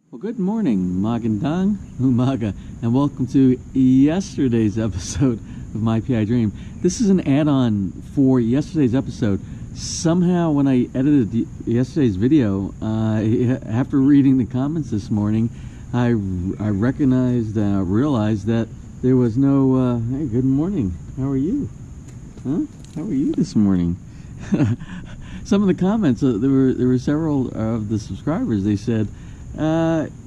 Well, good morning, Magandang Umaga, and welcome to yesterday's episode of My PI Dream. This is an add-on for yesterday's episode. Somehow, when I edited yesterday's video, after reading the comments this morning, I realized that there was no, hey, good morning, how are you? Huh? How are you this morning? Some of the comments, there were several of the subscribers, they said,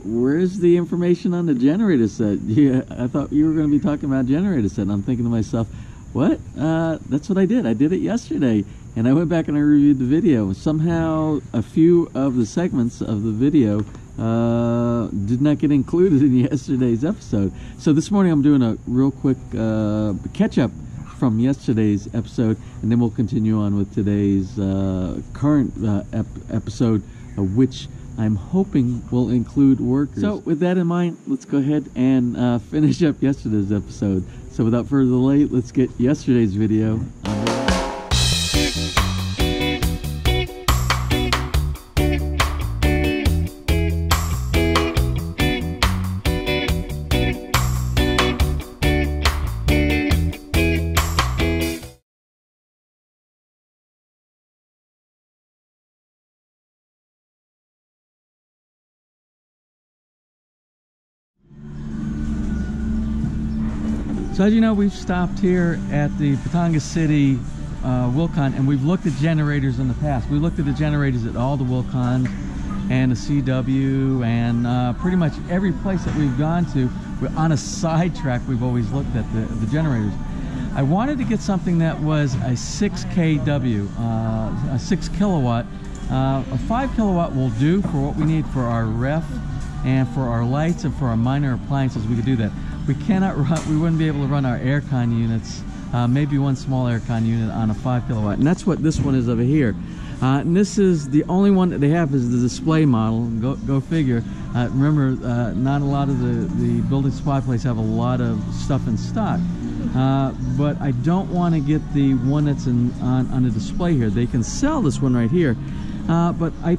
where's the information on the generator set? Yeah, I thought you were going to be talking about generator set. And I'm thinking to myself, what? That's what I did. I did it yesterday. And I went back and I reviewed the video. Somehow, a few of the segments of the video did not get included in yesterday's episode. So this morning I'm doing a real quick catch-up from yesterday's episode. And then we'll continue on with today's current episode, which I'm hoping will include workers. So with that in mind, let's go ahead and finish up yesterday's episode. So without further delay, let's get yesterday's video on. So as you know, we've stopped here at the Batangas City Wilcon, and we've looked at generators in the past. We looked at the generators at all the Wilcons and the CW and pretty much every place that we've gone to. We're on a sidetrack. We've always looked at the generators. I wanted to get something that was a 6 kW, a 6 kilowatt. A 5 kilowatt will do for what we need for our ref and for our lights and for our minor appliances. We could do that. We cannot run, we wouldn't be able to run our aircon units, maybe one small aircon unit on a 5 kilowatt. And that's what this one is over here. And this is the only one that they have is the display model. Go figure. Remember, not a lot of the building supply places have a lot of stuff in stock. But I don't want to get the one that's on the display here. They can sell this one right here. But I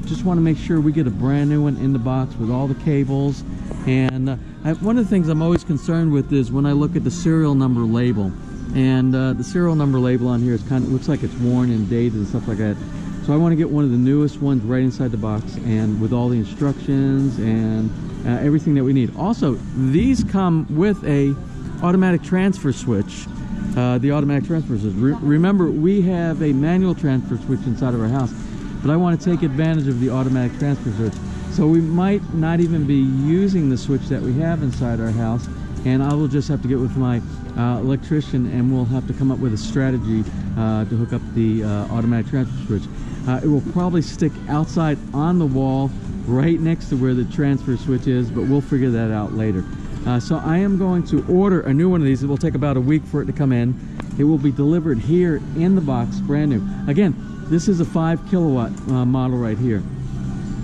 just want to make sure we get a brand new one in the box with all the cables. And one of the things I'm always concerned with is when I look at the serial number label. And the serial number label on here is looks like it's worn and dated and stuff like that. So I want to get one of the newest ones right inside the box and with all the instructions and everything that we need. Also, these come with a automatic transfer switch. The automatic transfer switch. Remember, we have a manual transfer switch inside of our house, but I want to take advantage of the automatic transfer switch. So we might not even be using the switch that we have inside our house, and I will just have to get with my electrician, and we'll have to come up with a strategy to hook up the automatic transfer switch. It will probably stick outside on the wall right next to where the transfer switch is, but we'll figure that out later. So I am going to order a new one of these. It will take about a week for it to come in. It will be delivered here in the box, brand new. Again, this is a 5 kilowatt model right here.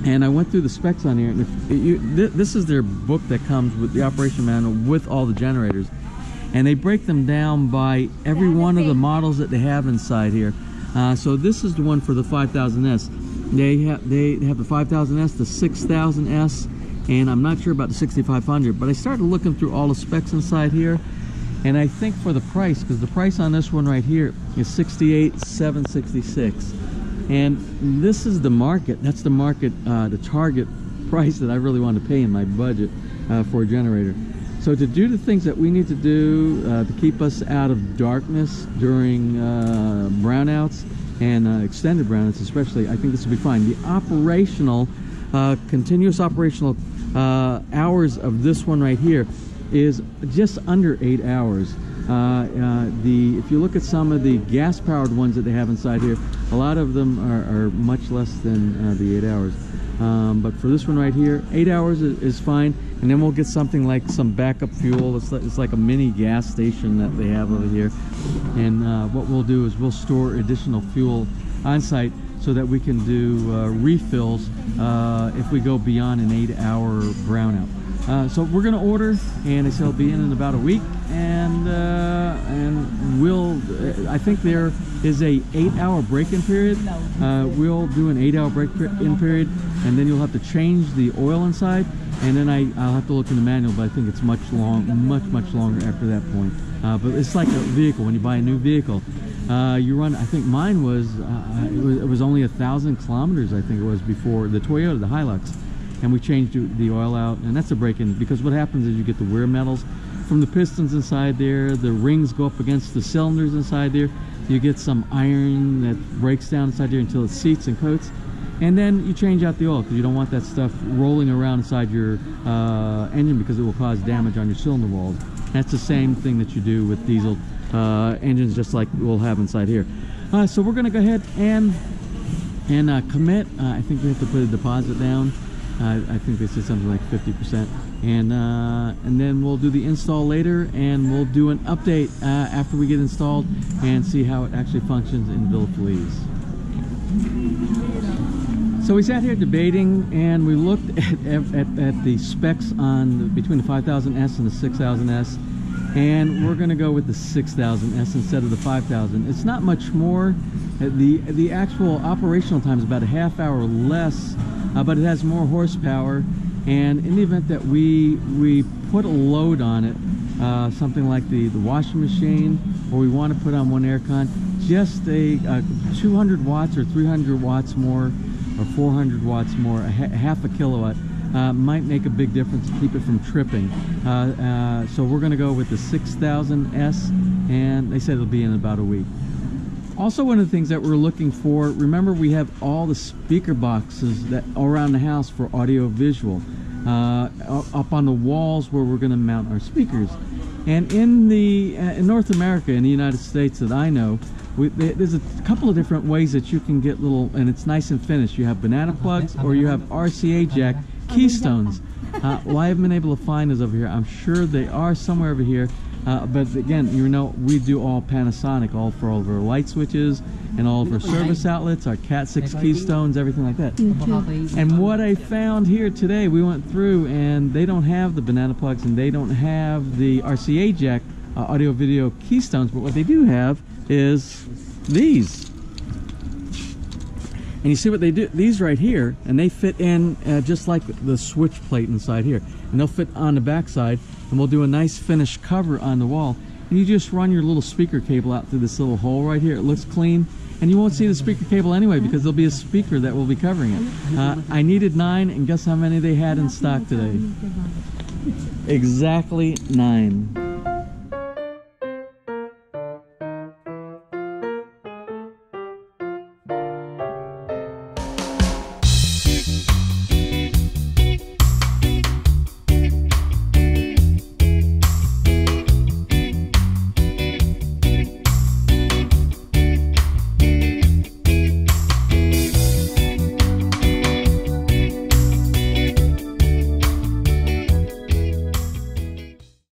And I went through the specs on here, and this is their book that comes with the operation manual with all the generators. And they break them down by every one of the models that they have inside here. So this is the one for the 5000S. They have the 5000S, the 6000S, and I'm not sure about the 6500, but I started looking through all the specs inside here. And I think for the price, because the price on this one right here is $68,766. And this is the market. That's the market, the target price that I really want to pay in my budget for a generator. So to do the things that we need to do to keep us out of darkness during brownouts and extended brownouts especially, I think this will be fine. The operational, continuous operational hours of this one right here is just under 8 hours. If you look at some of the gas-powered ones that they have inside here, a lot of them are much less than the 8 hours. But for this one right here, 8 hours is fine, and then we'll get something like some backup fuel. It's like a mini gas station that they have over here. And what we'll do is we'll store additional fuel on site so that we can do refills if we go beyond an 8-hour brownout. So we're gonna order, and they said it'll be in about a week, and we'll. I think there is a 8-hour break-in period. We'll do an 8-hour break-in period, and then you'll have to change the oil inside, and then I'll have to look in the manual, but I think it's much longer after that point. But it's like a vehicle. When you buy a new vehicle, you run. I think mine was it was only 1,000 kilometers. I think it was before the Toyota, the Hilux. And we changed the oil out, and that's a break-in, because what happens is you get the wear metals from the pistons inside there, the rings go up against the cylinders inside there, you get some iron that breaks down inside there until it seats and coats, and then you change out the oil, because you don't want that stuff rolling around inside your engine, because it will cause damage on your cylinder walls. That's the same thing that you do with diesel engines, just like we'll have inside here. So we're going to go ahead and commit. I think we have to put a deposit down. I think they said something like 50%, and then we'll do the install later, and we'll do an update after we get installed and see how it actually functions in Feliz. So we sat here debating, and we looked at the specs on between the 5000S and the 6000S, and we're going to go with the 6000S instead of the 5000. It's not much more. The actual operational time is about a half hour less. But it has more horsepower, and in the event that we put a load on it, something like the washing machine, or we want to put on one aircon, just a 200 watts or 300 watts more, or 400 watts more, half a kilowatt, might make a big difference to keep it from tripping. So we're going to go with the 6000S, and they said it'll be in about a week. Also, one of the things that we're looking for, remember we have all the speaker boxes that all around the house for audio visual, up on the walls where we're going to mount our speakers. And in North America, in the United States that I know, there's a couple of different ways that you can get little, and it's nice and finished. You have banana plugs, or you have RCA jack keystones. Well, I haven't been able to find those over here. I'm sure they are somewhere over here. But again, you know, we do all Panasonic, all for all of our light switches and all of our service outlets, our Cat 6 keystones, everything like that. And what I found here today, we went through, and they don't have the banana plugs, and they don't have the RCA jack audio video keystones, but what they do have is these. And you see what they do, these right here, and they fit in just like the switch plate inside here, and they'll fit on the back side, and we'll do a nice finished cover on the wall, and you just run your little speaker cable out through this little hole right here. It looks clean, and you won't see the speaker cable anyway, because there'll be a speaker that will be covering it. I needed 9, and guess how many they had in stock today? Exactly 9.